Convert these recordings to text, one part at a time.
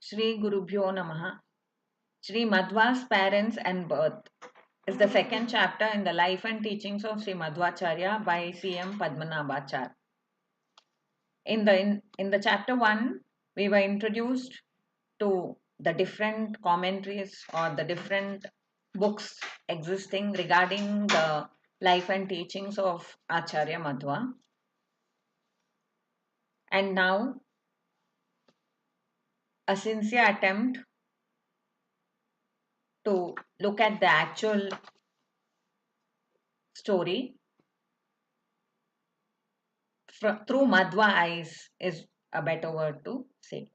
Shri Gurubhyo Namaha. Shri Madhwa's Parents and Birth is the second chapter in the life and teachings of Shri Madhwacharya by C.M. Padmanabhacharya. In the chapter 1, we were introduced to the different commentaries or the different books existing regarding the life and teachings of Acharya Madhwa. And now, a sincere attempt to look at the actual story through Madhwa eyes is a better word to say.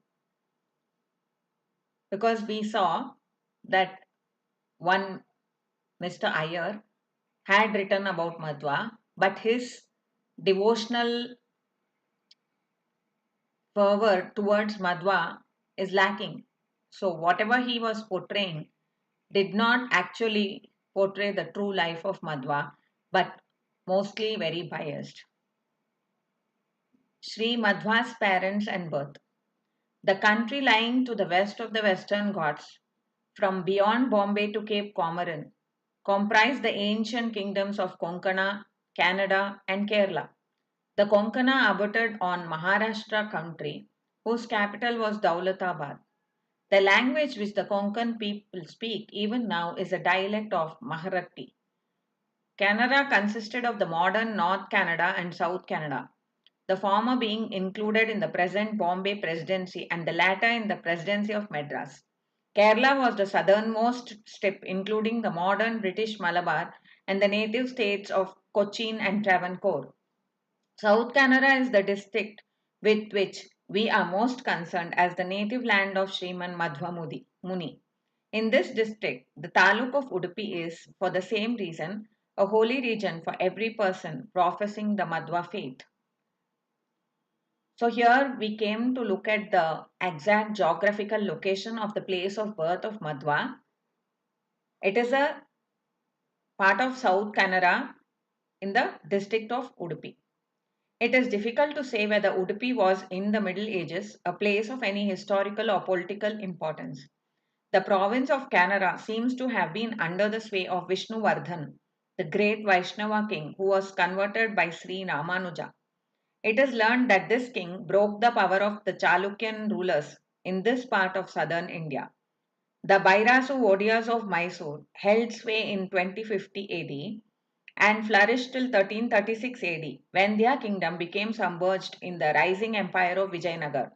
Because we saw that one Mr. Iyer had written about Madhwa, but his devotional fervor towards Madhwa is lacking. So whatever he was portraying did not actually portray the true life of Madhwa, but mostly very biased. Shri Madhwa's parents and birth. The country lying to the west of the Western Ghats, from beyond Bombay to Cape Comorin, comprised the ancient kingdoms of Konkana, Kannada, and Kerala. The Konkana abutted on Maharashtra country, whose capital was Daulatabad. The language which the Konkan people speak even now is a dialect of Marathi. Kannada consisted of the modern North Kannada and South Kannada, the former being included in the present Bombay Presidency and the latter in the Presidency of Madras. Kerala was the southernmost strip, including the modern British Malabar and the native states of Cochin and Travancore. South Kannada is the district with which we are most concerned as the native land of Sriman Madhwa Muni. In this district, the taluk of Udupi is, for the same reason, a holy region for every person professing the Madhwa faith. So here we came to look at the exact geographical location of the place of birth of Madhwa. It is a part of South Kannada in the district of Udupi. It is difficult to say whether Udupi was in the Middle Ages a place of any historical or political importance. The province of Kannada seems to have been under the sway of Vishnuvardhan, the great Vaishnava king who was converted by Sri Ramanuja. It is learned that this king broke the power of the Chalukyan rulers in this part of southern India. The Bairasu Odias of Mysore held sway in 2050 AD and flourished till 1336 AD when their kingdom became submerged in the rising empire of Vijayanagar.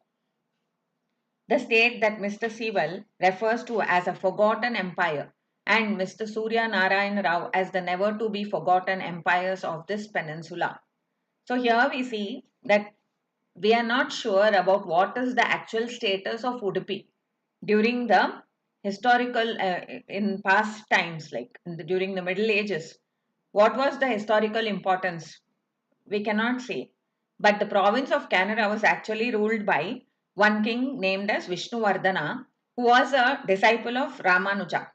The state that Mr. Sewell refers to as a forgotten empire and Mr. Surya Narayan Rao as the never to be forgotten empires of this peninsula. So here we see that we are not sure about what is the actual status of Udupi during the historical in past times during the Middle Ages. What was the historical importance? We cannot say. But the province of Kannada was actually ruled by one king named as Vishnuvardhana, who was a disciple of Ramanuja.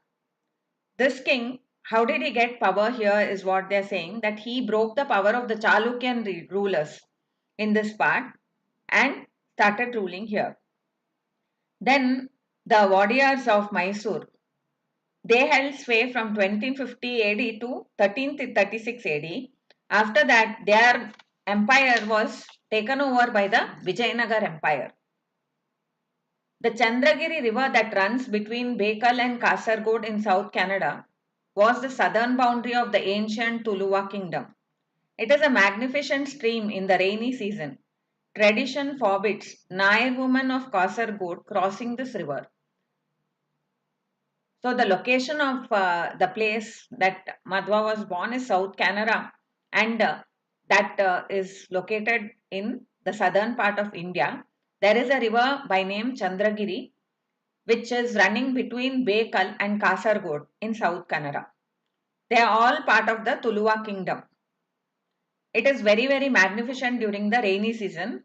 This king, how did he get power here is what they're saying, that he broke the power of the Chalukyan rulers in this part and started ruling here. Then the Wadiyars of Mysore, they held sway from 2050 AD to 1336 AD. After that, their empire was taken over by the Vijayanagar Empire. The Chandragiri River that runs between Bekal and Kasargod in South Kannada was the southern boundary of the ancient Tuluva kingdom. It is a magnificent stream in the rainy season. Tradition forbids Nair women of Kasargod crossing this river. So the location of the place that Madhwa was born is South Kannada, and that is located in the southern part of India. There is a river by name Chandragiri which is running between Bekal and Kasargod in South Kannada. They are all part of the Tuluva kingdom. It is very, very magnificent during the rainy season.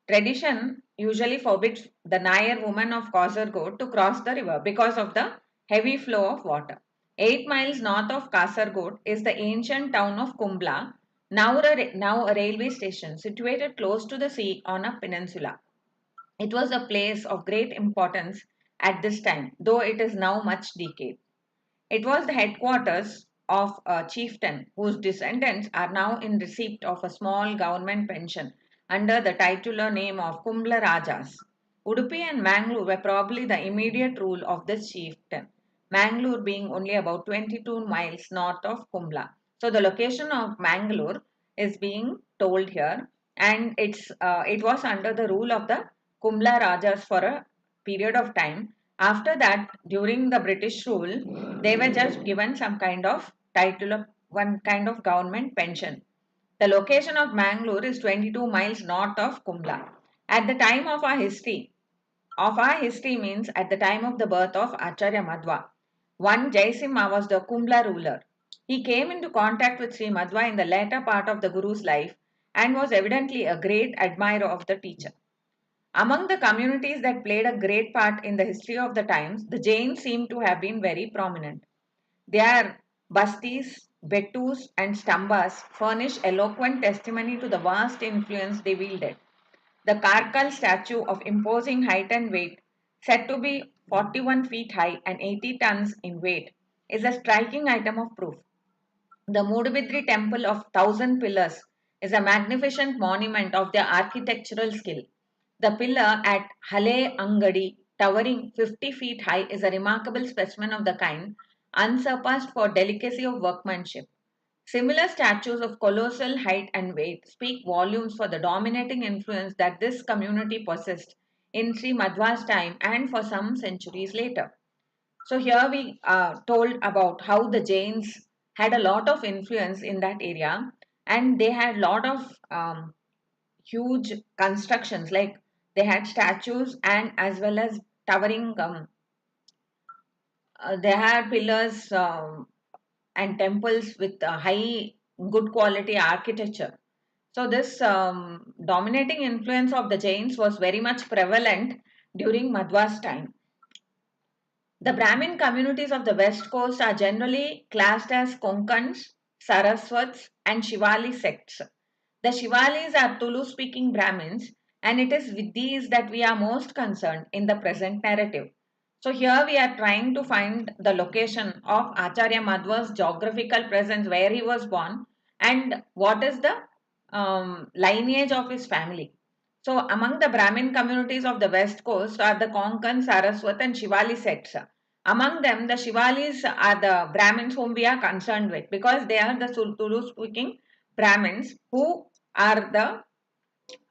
Tradition usually forbids the Nair woman of Kasargod to cross the river because of the heavy flow of water. 8 miles north of Kasargod is the ancient town of Kumbla, now a railway station situated close to the sea on a peninsula. It was a place of great importance at this time, though it is now much decayed. It was the headquarters of a chieftain whose descendants are now in receipt of a small government pension under the titular name of Kumbla Rajas. Udupi and Mangalore were probably the immediate rule of this chieftain, Mangalore being only about 22 miles north of Kumbla. So the location of Mangalore is being told here, and it was under the rule of the Kumbla Rajas for a period of time. After that, during the British rule, they were just given some kind of title of one kind of government pension. The location of Mangalore is 22 miles north of Kumbla. At the time of our history means at the time of the birth of Acharya Madhwa, one Jaisimha was the Kumbla ruler. He came into contact with Sri Madhwa in the latter part of the Guru's life and was evidently a great admirer of the teacher. Among the communities that played a great part in the history of the times, the Jains seem to have been very prominent. Their Bastis, Bettus, and Stambas furnish eloquent testimony to the vast influence they wielded. The Karkal statue of imposing height and weight, said to be 41 feet high and 80 tons in weight, is a striking item of proof. The Mudbidri temple of 1,000 pillars is a magnificent monument of their architectural skill. The pillar at Hale Angadi, towering 50 feet high, is a remarkable specimen of the kind, unsurpassed for delicacy of workmanship. Similar statues of colossal height and weight speak volumes for the dominating influence that this community possessed in Sri Madhwa's time and for some centuries later. So here we are told about how the Jains had a lot of influence in that area, and they had a lot of huge constructions, like they had statues and as well as towering, they had pillars and temples with high good quality architecture. So this dominating influence of the Jains was very much prevalent during Madhwa's time. The Brahmin communities of the west coast are generally classed as Konkans, Saraswats, and Shivali sects. The Shivalis are Tulu speaking Brahmins, and it is with these that we are most concerned in the present narrative. So, here we are trying to find the location of Acharya Madhwa's geographical presence, where he was born, and what is the lineage of his family. So, among the Brahmin communities of the west coast are the Konkan, Saraswat, and Shivali sects. Among them, the Shivalis are the Brahmins whom we are concerned with, because they are the Tulu speaking Brahmins who are the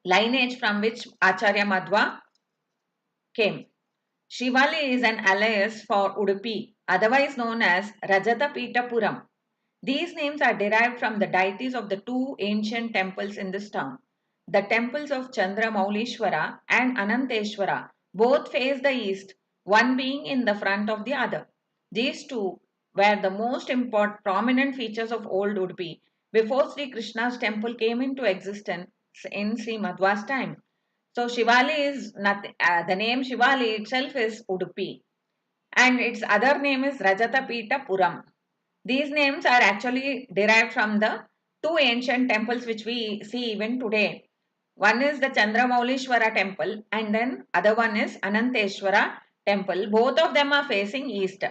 lineage from which Acharya Madhwa came. Shivali is an alias for Udupi, otherwise known as Rajata Pitapuram. These names are derived from the deities of the two ancient temples in this town. The temples of Chandramaulishwara and Ananteshwara both face the east, one being in the front of the other. These two were the most important prominent features of old Udupi before Sri Krishna's temple came into existence in Sri Madhwa's time. So Shivali is nothing, the name Shivali itself is Udupi, and its other name is Rajatapita Puram. These names are actually derived from the two ancient temples which we see even today. One is the Chandramaulishwara temple and then other one is Ananteshwara temple. Both of them are facing east.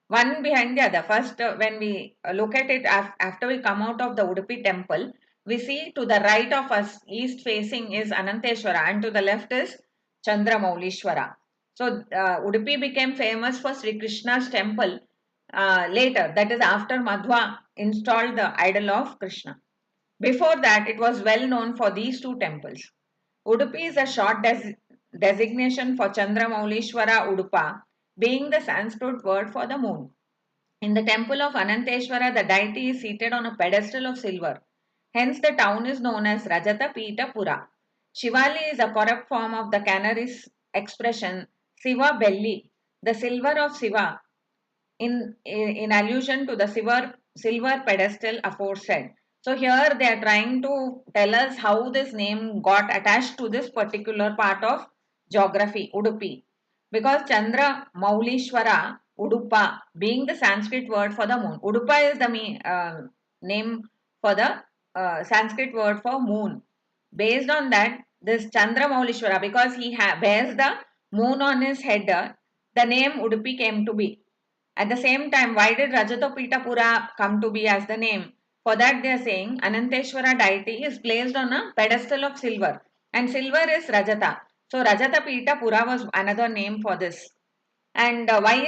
One behind the other. First, when we look at it after we come out of the Udupi temple, we see to the right of us, east facing is Ananteshwara and to the left is Chandramaulishwara. So, Udupi became famous for Sri Krishna's temple later, that is after Madhwa installed the idol of Krishna. Before that, it was well known for these two temples. Udupi is a short designation for Chandramaulishwara Udupa, being the Sanskrit word for the moon. In the temple of Ananteshwara, the deity is seated on a pedestal of silver. Hence, the town is known as Rajata Pita Pura. Shivali is a corrupt form of the Canarese expression Siva Belli, the silver of Siva, in allusion to the silver pedestal aforesaid. So here they are trying to tell us how this name got attached to this particular part of geography, Udupi. Because Chandra Maulishwara, Udupa, being the Sanskrit word for the moon. Udupa is the name for the Sanskrit word for moon. Based on that, this Chandramaulishwara, because he bears the moon on his head, the name Udupi came to be. At the same time, why did Rajatapita come to be as the name? For that they are saying Ananteshwara deity is placed on a pedestal of silver, and silver is Rajata. So Rajatapita Pura was another name for this. And why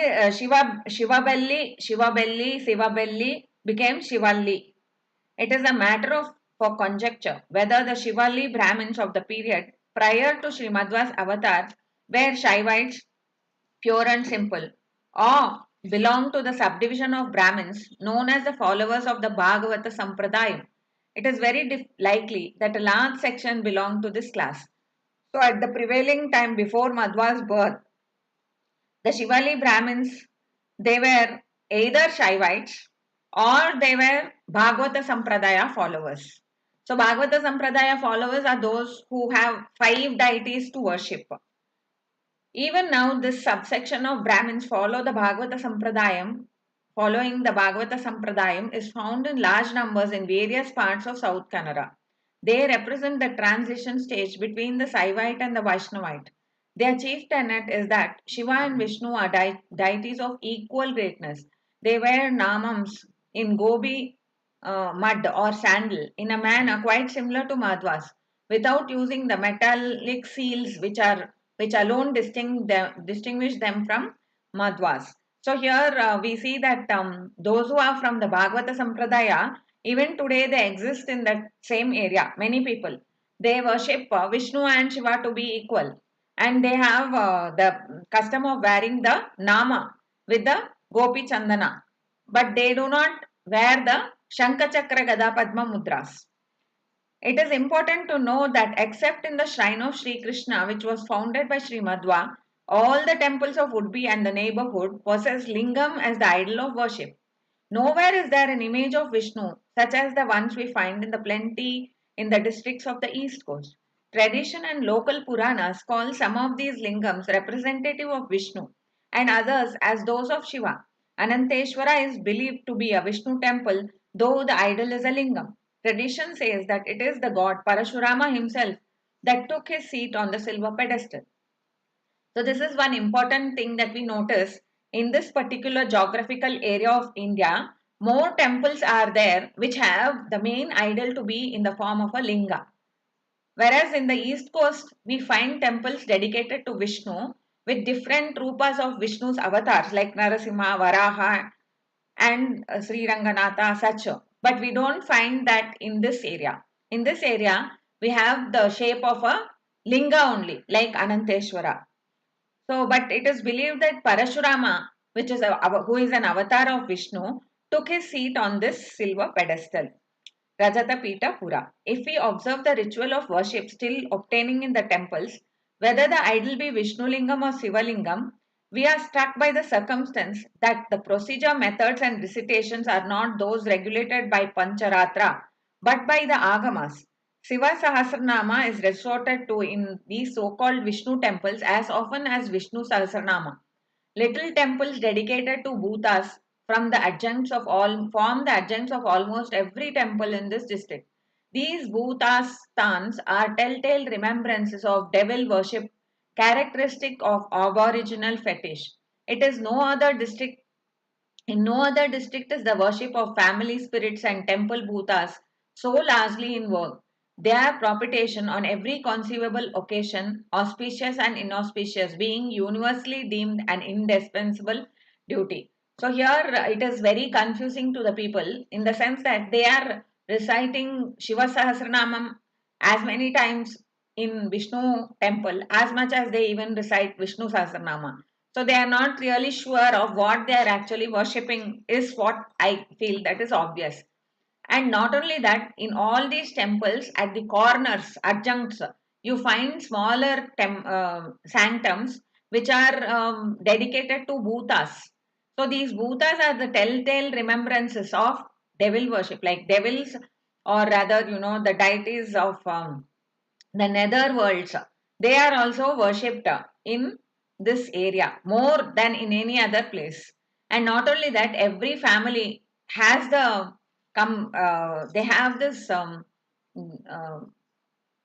Shivabelli became Shivalli. It is a matter of for conjecture whether the Shivalli Brahmins of the period prior to Shri Madhwa's avatar were Shaivites, pure and simple, or belong to the subdivision of Brahmins known as the followers of the Bhagavata Sampradayam. It is very likely that a large section belonged to this class. So, at the prevailing time before Madhwa's birth, the Shivali Brahmins, they were either Shaivites or they were Bhagavata Sampradaya followers. So, Bhagavata Sampradaya followers are those who have 5 deities to worship. Even now, this subsection of Brahmins follow the Bhagavata Sampradayam. Following the Bhagavata Sampradayam is found in large numbers in various parts of South Kannada. They represent the transition stage between the Saivite and the Vaishnavite. Their chief tenet is that Shiva and Vishnu are deities of equal greatness. They wear namams in gobi mud or sandal in a manner quite similar to Madhwas, without using the metallic seals which alone distinguish them from Madhwas. So here we see that those who are from the Bhagavata Sampradaya, even today they exist in that same area. Many people, they worship Vishnu and Shiva to be equal, and they have the custom of wearing the nama with the Gopi Chandana, but they do not wear the Shankha Chakra Gada Padma Mudras. It is important to know that except in the shrine of Sri Krishna, which was founded by Shri Madhwa, all the temples of Udbi and the neighborhood possess lingam as the idol of worship. Nowhere is there an image of Vishnu, such as the ones we find in the plenty in the districts of the east coast. Tradition and local Puranas call some of these lingams representative of Vishnu and others as those of Shiva. Ananteshwara is believed to be a Vishnu temple, though the idol is a lingam. Tradition says that it is the god Parashurama himself that took his seat on the silver pedestal. So, this is one important thing that we notice in this particular geographical area of India. More temples are there which have the main idol to be in the form of a linga. Whereas in the east coast, we find temples dedicated to Vishnu with different rupas of Vishnu's avatars like Narasimha, Varaha, and Sri Ranganatha, such. But we don't find that in this area. In this area, we have the shape of a linga only, like Ananteshwara. So, but it is believed that Parashurama, which is who is an avatar of Vishnu, took his seat on this silver pedestal. Rajata Pita Pura. If we observe the ritual of worship still obtaining in the temples, whether the idol be Vishnu Lingam or Siva Lingam, we are struck by the circumstance that the procedure, methods, and recitations are not those regulated by Pancharatra, but by the Agamas. Siva Sahasranama is resorted to in these so-called Vishnu temples as often as Vishnu Sahasranama. Little temples dedicated to Bhutas form the adjuncts of almost every temple in this district. These Bhutastans are telltale remembrances of devil worship characteristic of aboriginal fetish. It is no other district In no other district is the worship of family spirits and temple bhutas so largely in vogue. Their propitiation on every conceivable occasion, auspicious and inauspicious, being universally deemed an indispensable duty. So here it is very confusing to the people in the sense that they are reciting Shiva Sahasranamam as many times in Vishnu temple as much as they even recite Vishnu Sahasranama. So they are not really sure of what they are actually worshipping is what I feel that is obvious. And not only that, in all these temples at the corners, adjuncts, you find smaller sanctums which are dedicated to bhutas. So these bhutas are the telltale remembrances of devil worship, like devils, or rather, the deities of the nether worlds. They are also worshipped in this area more than in any other place. And not only that, every family has they have this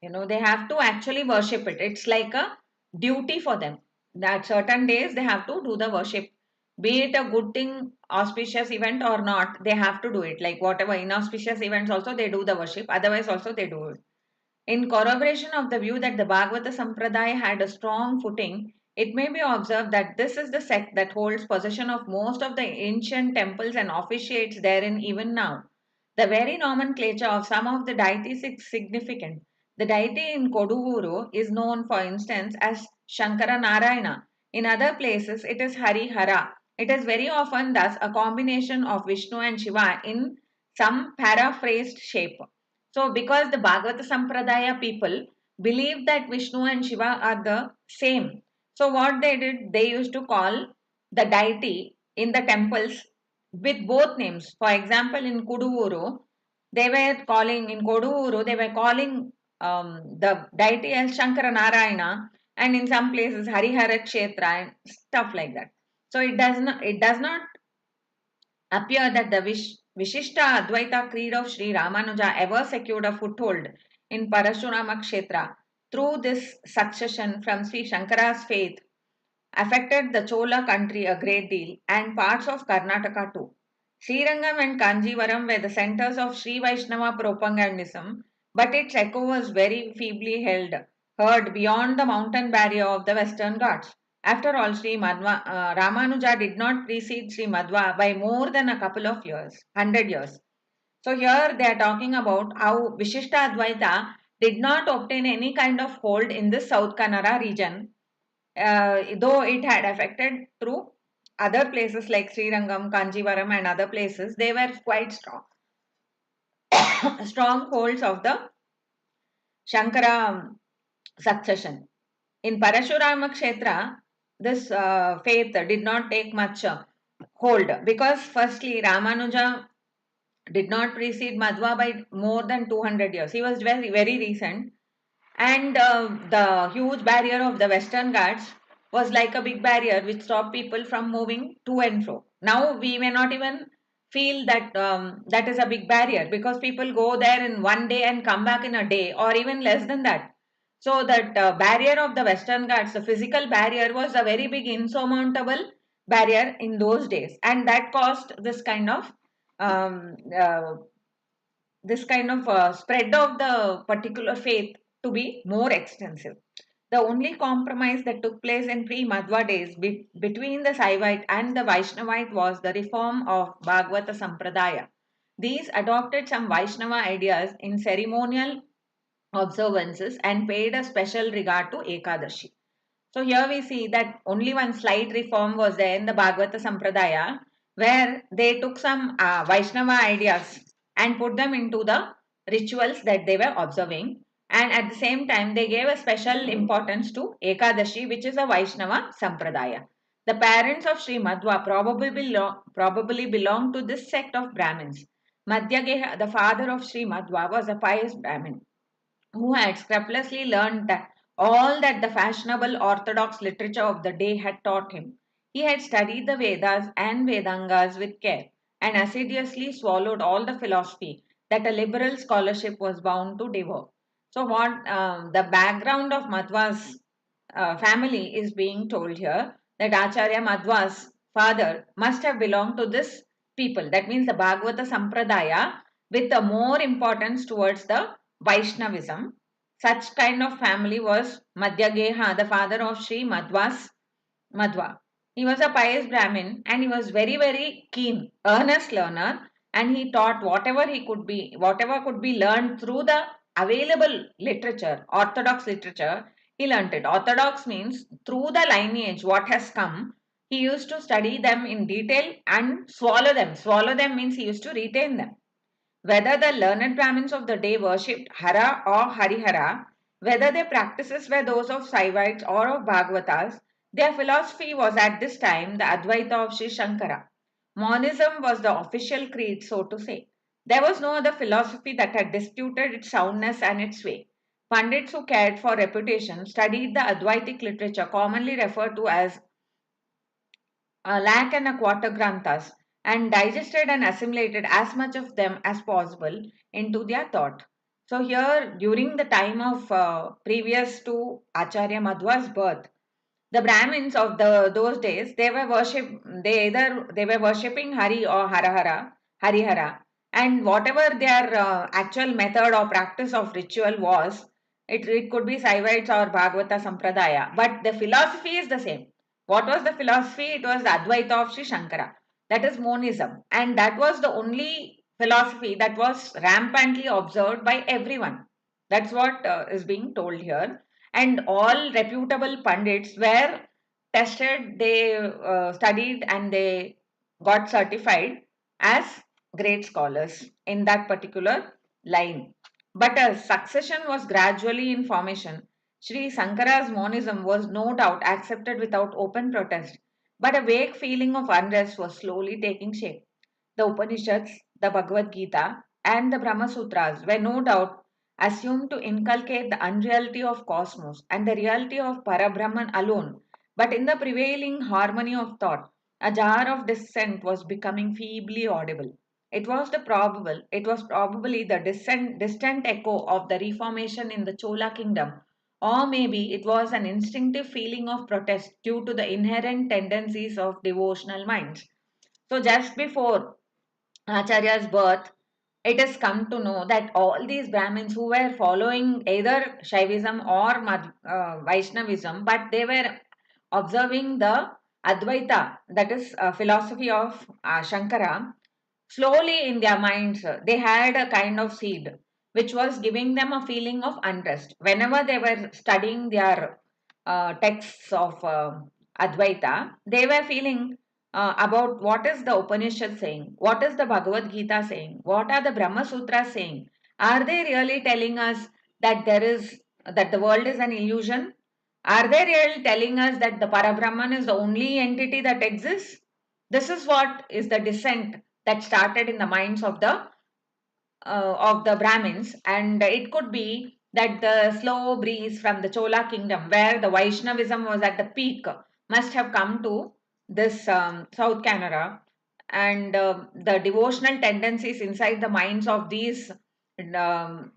They have to actually worship it. It's like a duty for them that certain days they have to do the worship, be it a good thing, auspicious event or not, they have to do it. Like whatever inauspicious events also they do the worship, otherwise also they do it. In corroboration of the view that the Bhagavata Sampradaya had a strong footing, it may be observed that this is the sect that holds possession of most of the ancient temples and officiates therein even now. The very nomenclature of some of the deities is significant. The deity in Koduvuru is known, for instance, as Shankara Narayana. In other places, it is Hari Hara. It is very often thus a combination of Vishnu and Shiva in some paraphrased shape. So, because the Bhagavata Sampradaya people believed that Vishnu and Shiva are the same, so what they did, they used to call the deity in the temples with both names. For example, in Kuduvuru, they were calling the deity as Shankara Narayana, and in some places Harihara Kshetra and stuff like that. So it does not appear that the Vishishta Advaita creed of Sri Ramanuja ever secured a foothold in Parashurama Kshetra. Through this succession from Sri Shankara's faith affected the Chola country a great deal and parts of Karnataka too. Srirangam and Kanjivaram were the centers of Sri Vaishnava propagandism, but its echo was very feebly heard beyond the mountain barrier of the Western Ghats. After all, Sri Madhwa, Ramanuja did not precede Sri Madhwa by more than a couple of years, 100 years. So here they are talking about how Vishishta Advaita did not obtain any kind of hold in this South Kannada region, though it had affected through other places like Srirangam, Kanjivaram, and other places. They were quite strong, strongholds of the Shankara succession. In Parashurama Kshetra, this faith did not take much hold because, firstly, Ramanuja did not precede Madhva by more than 200 years. He was very, very recent. And the huge barrier of the Western Ghats was like a big barrier which stopped people from moving to and fro. Now we may not even feel that that is a big barrier because people go there in one day and come back in a day or even less than that. So that barrier of the Western Ghats, the physical barrier, was a very big insurmountable barrier in those days, and that caused um, uh, this kind of spread of the particular faith to be more extensive. The only compromise that took place in pre-Madhva days between the Saivite and the Vaishnavite was the reform of Bhagavata Sampradaya. These adopted some Vaishnava ideas in ceremonial observances and paid a special regard to Ekadashi. So here we see that only one slight reform was there in the Bhagavata Sampradaya, where they took some Vaishnava ideas and put them into the rituals that they were observing, and at the same time they gave a special importance to Ekadashi, which is a Vaishnava Sampradaya. The parents of Sri Madhwa probably belonged to this sect of Brahmins. Madhyageha, the father of Sri Madhwa, was a pious Brahmin who had scrupulously learned that all that the fashionable orthodox literature of the day had taught him. He had studied the Vedas and Vedangas with care and assiduously swallowed all the philosophy that a liberal scholarship was bound to devour. So, what the background of Madhwa's family is being told here, that Acharya Madhwa's father must have belonged to this people. That means the Bhagavata Sampradaya with a more importance towards the Vaishnavism. Such kind of family was Madhyageha, the father of Sri Madhwa. He was a pious Brahmin and he was very, very keen, earnest learner, and he taught whatever could be learned through the available literature, orthodox literature. He learnt it. Orthodox means through the lineage, what has come. He used to study them in detail and swallow them. Swallow them means he used to retain them. Whether the learned Brahmins of the day worshipped Hara or Harihara, whether their practices were those of Saivites or of Bhagavatas, their philosophy was at this time the Advaita of Sri Shankara. Monism was the official creed, so to say. There was no other philosophy that had disputed its soundness and its way. Pandits who cared for reputation studied the Advaitic literature commonly referred to as a lakh and a quarter granthas and digested and assimilated as much of them as possible into their thought. So here, during the time of previous to Acharya Madhwa's birth, the Brahmins of those days they were worshipping Hari or Harahara, Harihara, and whatever their actual method or practice of ritual was, it could be Saivites or Bhagavata Sampradaya, but the philosophy is the same. What was the philosophy? It was the Advaita of Sri Shankara, that is monism, and that was the only philosophy that was rampantly observed by everyone. That's what is being told here, and all reputable pundits were tested, they studied, and they got certified as great scholars in that particular line. But a succession was gradually in formation. Sri Sankara's monism was no doubt accepted without open protest, but a vague feeling of unrest was slowly taking shape. The Upanishads, the Bhagavad Gita, and the Brahma Sutras were no doubt assumed to inculcate the unreality of cosmos and the reality of Parabrahman alone. But in the prevailing harmony of thought, a jar of dissent was becoming feebly audible. It was probably the distant echo of the Reformation in the Chola kingdom, or maybe it was an instinctive feeling of protest due to the inherent tendencies of devotional minds. So just before Acharya's birth, it has come to know that all these Brahmins who were following either Shaivism or Vaishnavism, but they were observing the Advaita, that is philosophy of Shankara, slowly in their minds, they had a kind of seed which was giving them a feeling of unrest. Whenever they were studying their texts of Advaita, they were feeling about what is the Upanishad saying, what is the Bhagavad Gita saying, what are the Brahma Sutras saying. Are they really telling us that that the world is an illusion? Are they really telling us that the Parabrahman is the only entity that exists? This is what is the dissent that started in the minds of the Brahmins, and it could be that the slow breeze from the Chola kingdom, where the Vaishnavism was at the peak, must have come to this South Canara, and the devotional tendencies inside the minds of these um,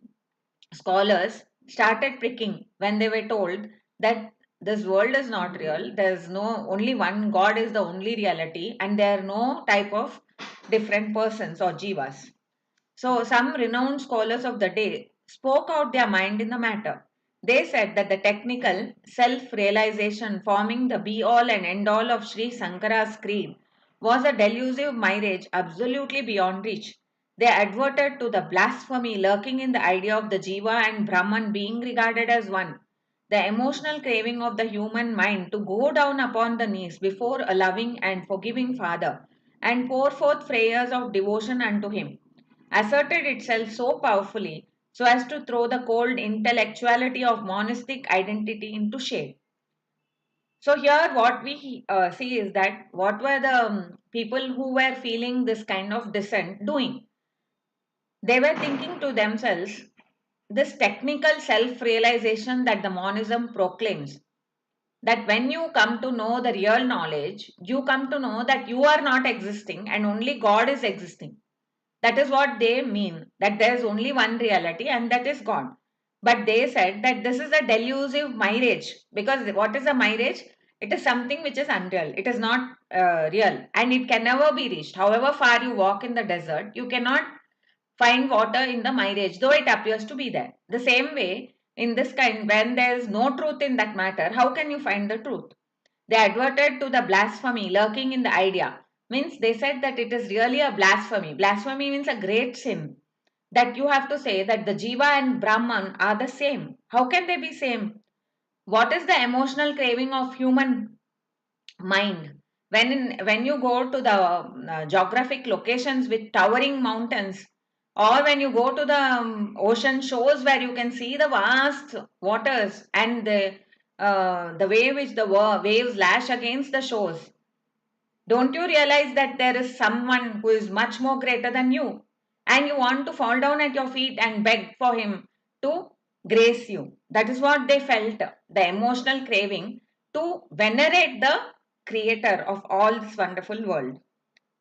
scholars started pricking when they were told that this world is not real. There's no only one God is the only reality, and there are no type of different persons or jivas. So, some renowned scholars of the day spoke out their mind in the matter. They said that the technical self realization forming the be all and end all of Sri Sankara's creed was a delusive mirage absolutely beyond reach. They adverted to the blasphemy lurking in the idea of the Jiva and Brahman being regarded as one, the emotional craving of the human mind to go down upon the knees before a loving and forgiving Father and pour forth prayers of devotion unto Him asserted itself so powerfully so as to throw the cold intellectuality of monastic identity into shade. So, here what we see is that what were the people who were feeling this kind of dissent doing? They were thinking to themselves, this technical self realization that the monism proclaims, that when you come to know the real knowledge, you come to know that you are not existing and only God is existing. That is what they mean, that there is only one reality and that is God. But they said that this is a delusive mirage, because what is a mirage? It is something which is unreal. It is not real and it can never be reached. However far you walk in the desert, you cannot find water in the mirage, though it appears to be there. The same way, in this kind, when there is no truth in that matter, how can you find the truth? They adverted to the blasphemy lurking in the idea. Means they said that it is really a blasphemy. Blasphemy means a great sin. That you have to say that the Jiva and Brahman are the same. How can they be same? What is the emotional craving of human mind? When you go to the geographic locations with towering mountains, or when you go to the ocean shores where you can see the vast waters and the way which the waves lash against the shores, don't you realize that there is someone who is much more greater than you? And you want to fall down at your feet and beg for him to grace you. That is what they felt, the emotional craving to venerate the creator of all this wonderful world.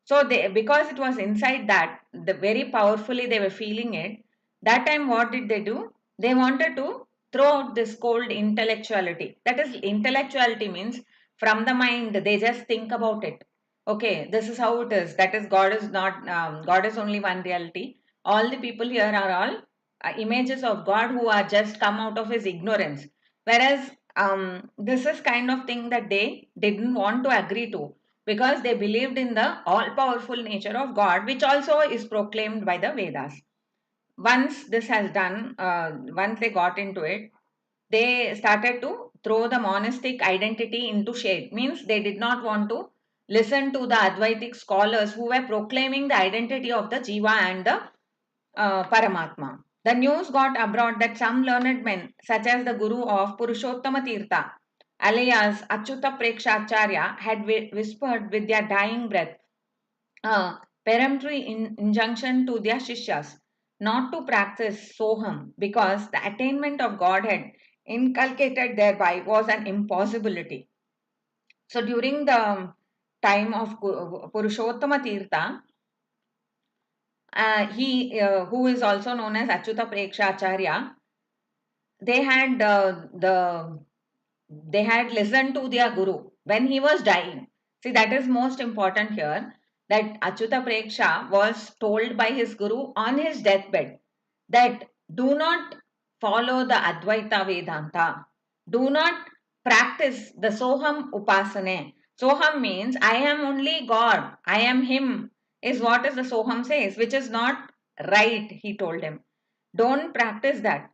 So they, because it was inside that, the very powerfully they were feeling it, That time, what did they do? They wanted to throw out this cold intellectuality. That is, intellectuality means from the mind, they just think about it. Okay, this is how it is. That is, God is not, God is only one reality. All the people here are all images of God who are just come out of his ignorance. Whereas this is kind of thing that they didn't want to agree to, because they believed in the all powerful nature of God, which also is proclaimed by the Vedas. Once this has done, once they got into it, they started to throw the monastic identity into shade. Means they did not want to listen to the Advaitic scholars who were proclaiming the identity of the Jiva and the Paramatma. The news got abroad that some learned men, such as the guru of Purushottama Tirtha, alias Achyuta Prekshacharya, had whispered with their dying breath a peremptory injunction to their shishyas not to practice soham, because the attainment of Godhead inculcated thereby was an impossibility. So during the time of Purushottama Tirtha, he who is also known as Achyuta Prekshacharya, they had they had listened to their guru when he was dying. See, that is most important here, that Achyuta Preksha was told by his guru on his deathbed that do not follow the Advaita Vedanta. Do not practice the Soham Upasane. Soham means I am only God, I am Him, is what is the Soham says, which is not right, he told him. Don't practice that.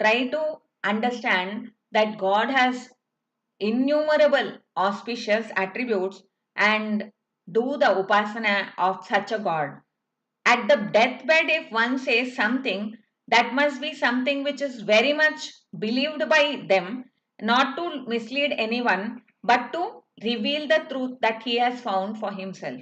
Try to understand that God has innumerable auspicious attributes and do the upasana of such a God. At the deathbed, if one says something, that must be something which is very much believed by them, not to mislead anyone, but to reveal the truth that he has found for himself.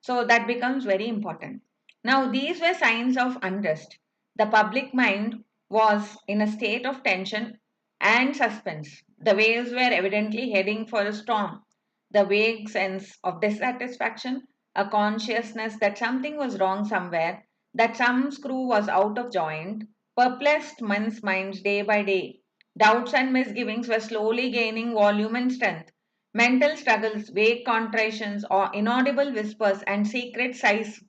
So that becomes very important. Now, these were signs of unrest. The public mind was in a state of tension and suspense. The waves were evidently heading for a storm. The vague sense of dissatisfaction, a consciousness that something was wrong somewhere, that some screw was out of joint, perplexed men's minds day by day. Doubts and misgivings were slowly gaining volume and strength. Mental struggles, vague contritions, or inaudible whispers and secret sighs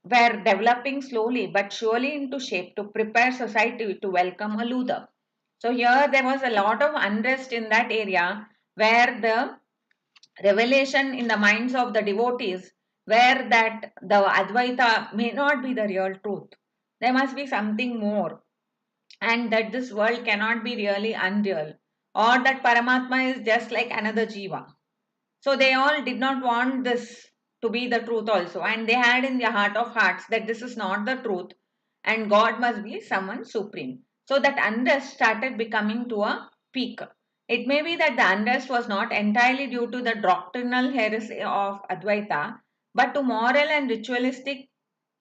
were developing slowly but surely into shape to prepare society to welcome a Luther. So here there was a lot of unrest in that area, where the revelation in the minds of the devotees where that the Advaita may not be the real truth. There must be something more, and that this world cannot be really unreal, or that Paramatma is just like another Jiva. So they all did not want this to be the truth also, and they had in their heart of hearts that this is not the truth and God must be someone supreme. So that unrest started becoming to a peak. It may be that the unrest was not entirely due to the doctrinal heresy of Advaita, but to moral and ritualistic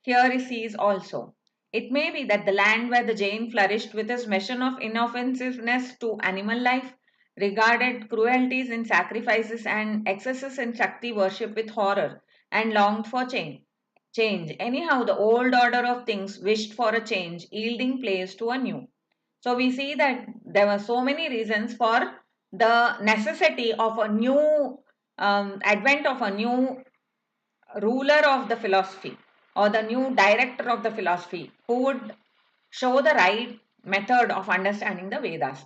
heresies also. It may be that the land where the Jain flourished with his mission of inoffensiveness to animal life regarded cruelties in sacrifices and excesses in Shakti worship with horror and longed for change. Anyhow, the old order of things wished for a change, yielding place to a new. So we see that there were so many reasons for the necessity of a new advent of a new ruler of the philosophy, or the new director of the philosophy, who would show the right method of understanding the Vedas.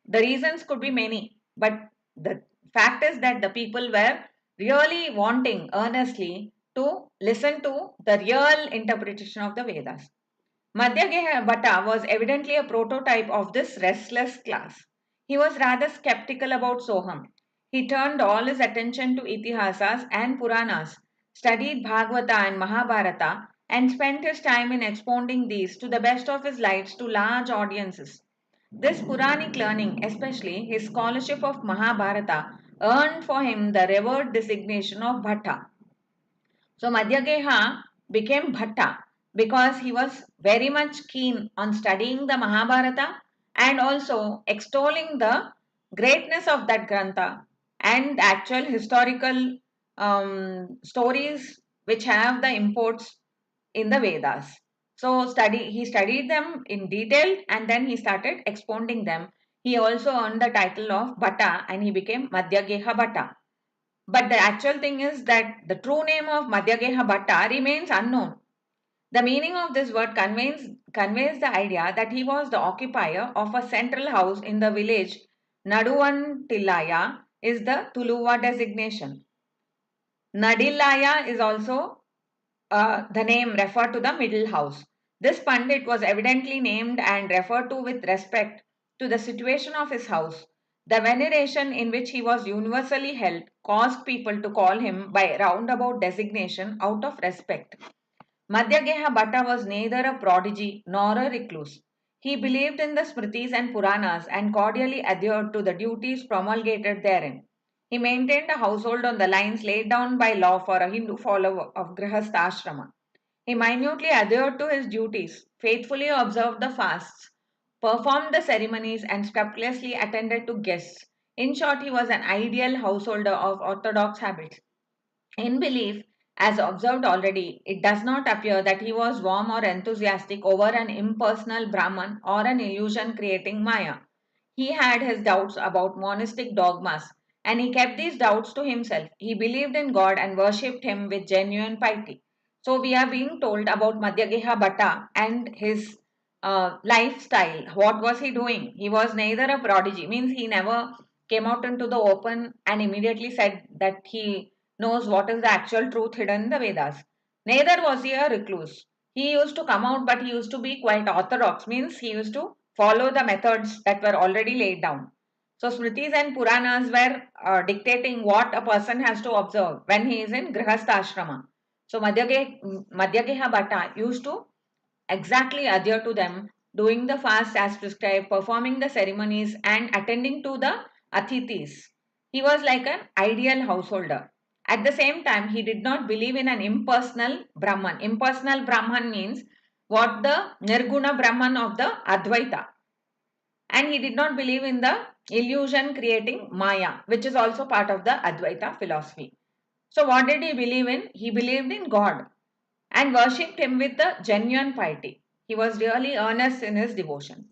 The reasons could be many, but the fact is that the people were really wanting earnestly to listen to the real interpretation of the Vedas. Madhyageha Bhatta was evidently a prototype of this restless class. He was rather skeptical about Soham. He turned all his attention to Itihasas and Puranas, studied Bhagavata and Mahabharata, and spent his time in expounding these to the best of his lights to large audiences. This Puranic learning, especially his scholarship of Mahabharata, earned for him the revered designation of Bhatta. So Madhyageha became Bhatta because he was very much keen on studying the Mahabharata and also extolling the greatness of that Grantha and actual historical stories which have the imports in the Vedas. So he studied them in detail and then he started expounding them. He also earned the title of Bhatta and he became Madhyageha Bhatta. But the actual thing is that the true name of Madhyageha Bhatta remains unknown. The meaning of this word conveys the idea that he was the occupier of a central house in the village Naduvantilaya is the Tuluva designation. Nadilaya is also the name referred to the middle house. This Pandit was evidently named and referred to with respect to the situation of his house. The veneration in which he was universally held caused people to call him by roundabout designation out of respect. Madhyageha Bhatta was neither a prodigy nor a recluse. He believed in the Smritis and Puranas and cordially adhered to the duties promulgated therein. He maintained a household on the lines laid down by law for a Hindu follower of Grihastha Ashrama. He minutely adhered to his duties, faithfully observed the fasts, performed the ceremonies, and scrupulously attended to guests. In short, he was an ideal householder of orthodox habits. In belief, as observed already, it does not appear that he was warm or enthusiastic over an impersonal Brahman or an illusion creating Maya. He had his doubts about monastic dogmas and he kept these doubts to himself. He believed in God and worshipped him with genuine piety. So, we are being told about Madhyageha Bhatta and his lifestyle. What was he doing? He was neither a prodigy, means he never came out into the open and immediately said that he knows what is the actual truth hidden in the Vedas. Neither was he a recluse. He used to come out, but he used to be quite orthodox, means he used to follow the methods that were already laid down. So, Smritis and Puranas were dictating what a person has to observe when he is in Grihastha Ashrama. So, Madhyageha Bhatta used to exactly adhere to them, doing the fast as prescribed, performing the ceremonies, and attending to the athitis. He was like an ideal householder. At the same time, he did not believe in an impersonal Brahman. Impersonal Brahman means what the Nirguna Brahman of the Advaita. And he did not believe in the illusion creating Maya, which is also part of the Advaita philosophy. So, what did he believe in? He believed in God and worshipped him with a genuine piety. He was really earnest in his devotion.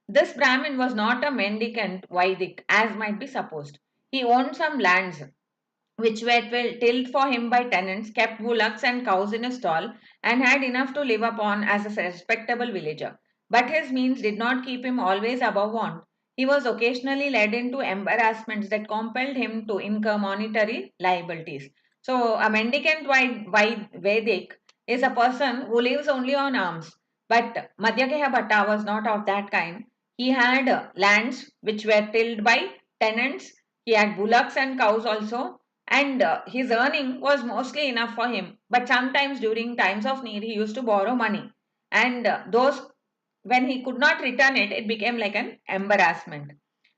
This Brahmin was not a mendicant Vaidik as might be supposed. He owned some lands which were tilled for him by tenants, kept bullocks and cows in a stall, and had enough to live upon as a respectable villager. But his means did not keep him always above want. He was occasionally led into embarrassments that compelled him to incur monetary liabilities. So, a mendicant Vedic is a person who lives only on alms. But Madhyageha Bhatta was not of that kind. He had lands which were tilled by tenants. He had bullocks and cows also, and his earning was mostly enough for him, but sometimes during times of need he used to borrow money, and those when he could not return it, it became like an embarrassment.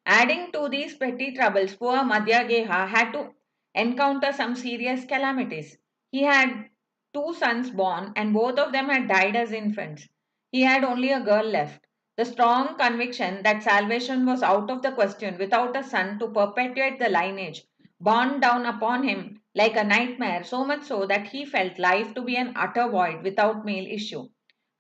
Adding to these petty troubles, poor Madhyageha had to encounter some serious calamities. He had two sons born and both of them had died as infants. He had only a girl left. The strong conviction that salvation was out of the question without a son to perpetuate the lineage borne down upon him like a nightmare, so much so that he felt life to be an utter void without male issue.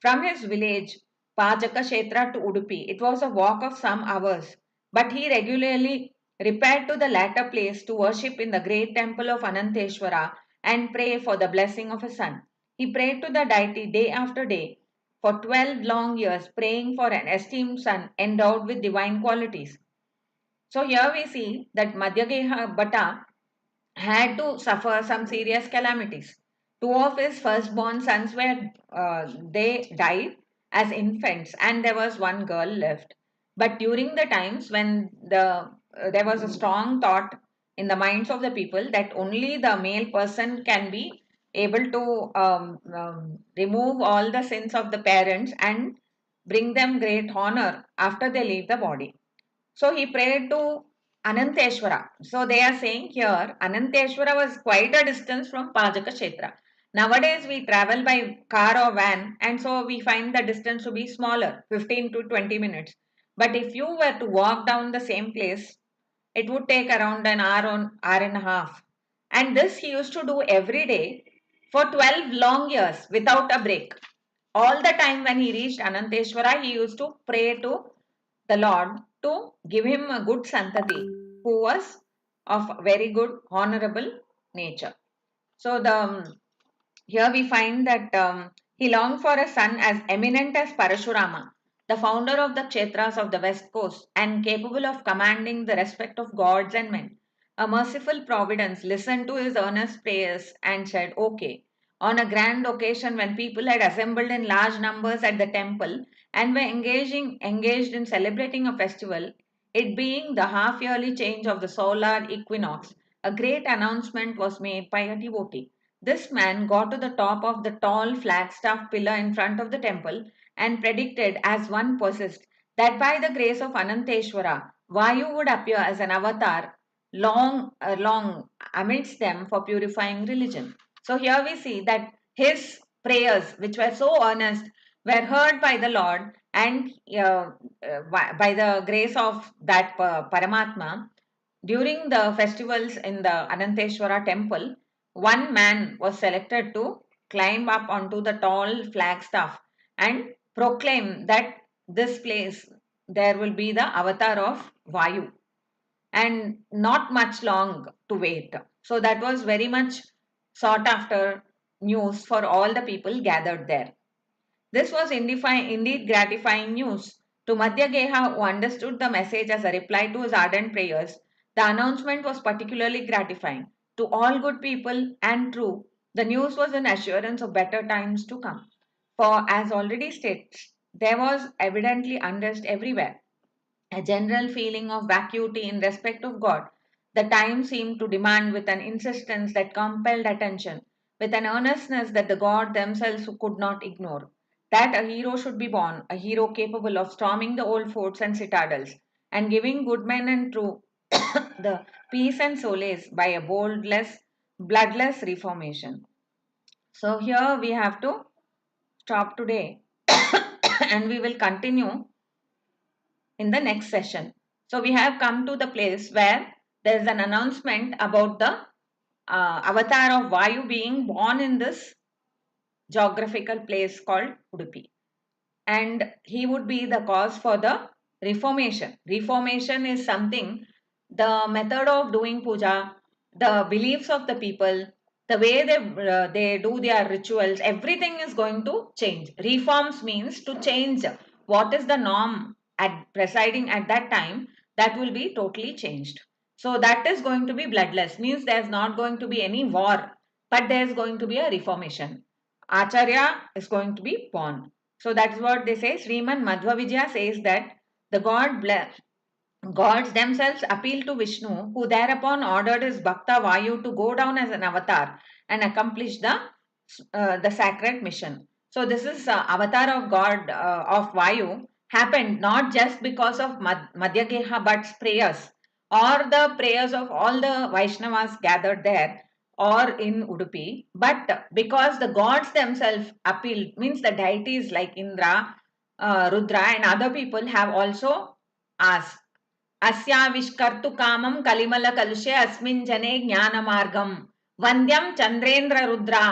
From his village, Pajakashetra to Udupi, it was a walk of some hours, but he regularly repaired to the latter place to worship in the great temple of Ananteshwara and pray for the blessing of a son. He prayed to the deity day after day for 12 long years, praying for an esteemed son endowed with divine qualities. So here we see that Madhyageha Bhatta had to suffer some serious calamities. Two of his firstborn sons were they died as infants, and there was one girl left. But during the times when there was a strong thought in the minds of the people that only the male person can be able to remove all the sins of the parents and bring them great honor after they leave the body. So he prayed to Ananteshwara. So they are saying here Ananteshwara was quite a distance from Pajaka Kshetra. Nowadays we travel by car or van and so we find the distance to be smaller, 15 to 20 minutes. But if you were to walk down the same place, it would take around an hour and a half. And this he used to do every day for 12 long years without a break. all the time when he reached Ananteshwara, he used to pray to the Lord to give him a good santati who was of very good, honorable nature. So here we find that he longed for a son as eminent as Parashurama, the founder of the Kshetras of the west coast and capable of commanding the respect of gods and men. A merciful providence listened to his earnest prayers and said, "Okay." On a grand occasion when people had assembled in large numbers at the temple and were engaged in celebrating a festival, it being the half-yearly change of the solar equinox, a great announcement was made by a devotee. This man got to the top of the tall flagstaff pillar in front of the temple and predicted, as one possessed, that by the grace of Ananteshwara, Vayu would appear as an avatar long amidst them for purifying religion. So here we see that his prayers, which were so earnest, were heard by the Lord, and by the grace of that Paramatma, during the festivals in the Ananteshwara temple, one man was selected to climb up onto the tall flagstaff and proclaim that this place there will be the avatar of Vayu, and not much long to wait. So that was very much sought after news for all the people gathered there. This was indeed gratifying news. To Madhyageha, who understood the message as a reply to his ardent prayers, the announcement was particularly gratifying. To all good people and true, the news was an assurance of better times to come. For, as already stated, there was evidently unrest everywhere, a general feeling of vacuity in respect of God. The time seemed to demand with an insistence that compelled attention, with an earnestness that the God themselves could not ignore. That a hero should be born, a hero capable of storming the old forts and citadels, and giving good men and true the peace and solace by a bloodless reformation. So here we have to stop today and we will continue in the next session. So we have come to the place where there is an announcement about the avatar of Vayu being born in this geographical place called Udupi. And he would be the cause for the reformation. Reformation is something, the method of doing puja, the beliefs of the people, the way they do their rituals, everything is going to change. Reforms means to change what is the norm at presiding at that time, that will be totally changed. So that is going to be bloodless, means there is not going to be any war, but there is going to be a reformation. Acharya is going to be born. So that's what they say. Srimad Madhwa says that the gods themselves appeal to Vishnu, who thereupon ordered his Bhakta Vayu to go down as an avatar and accomplish the sacred mission. So this is avatar of God of Vayu happened not just because of Madhyageha Bhatt's prayers or the prayers of all the Vaishnavas gathered there or in Udupi, but because the gods themselves appealed, means the deities like Indra, Rudra and other people have also asked. अस्याविष्कर्तु कामं कलिमल कलुषे अस्मिन् जने ज्ञानमार्गम वंद्यम चंद्रेन्द्र Rudra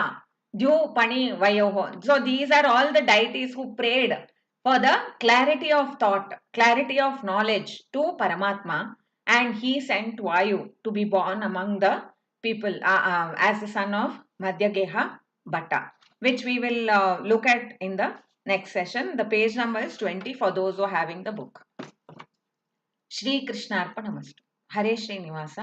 द्युपणि वयोः. So these are all the deities who prayed for the clarity of thought, clarity of knowledge to Paramatma, and he sent Vayu to be born among the people as the son of Madhyageha Bhatta, which we will look at in the next session. The page number is 20 for those who are having the book. ಶ್ರೀಕೃಷ್ಣಾರ್ಪಣಮಸ್ತು. Hare Srinivasa.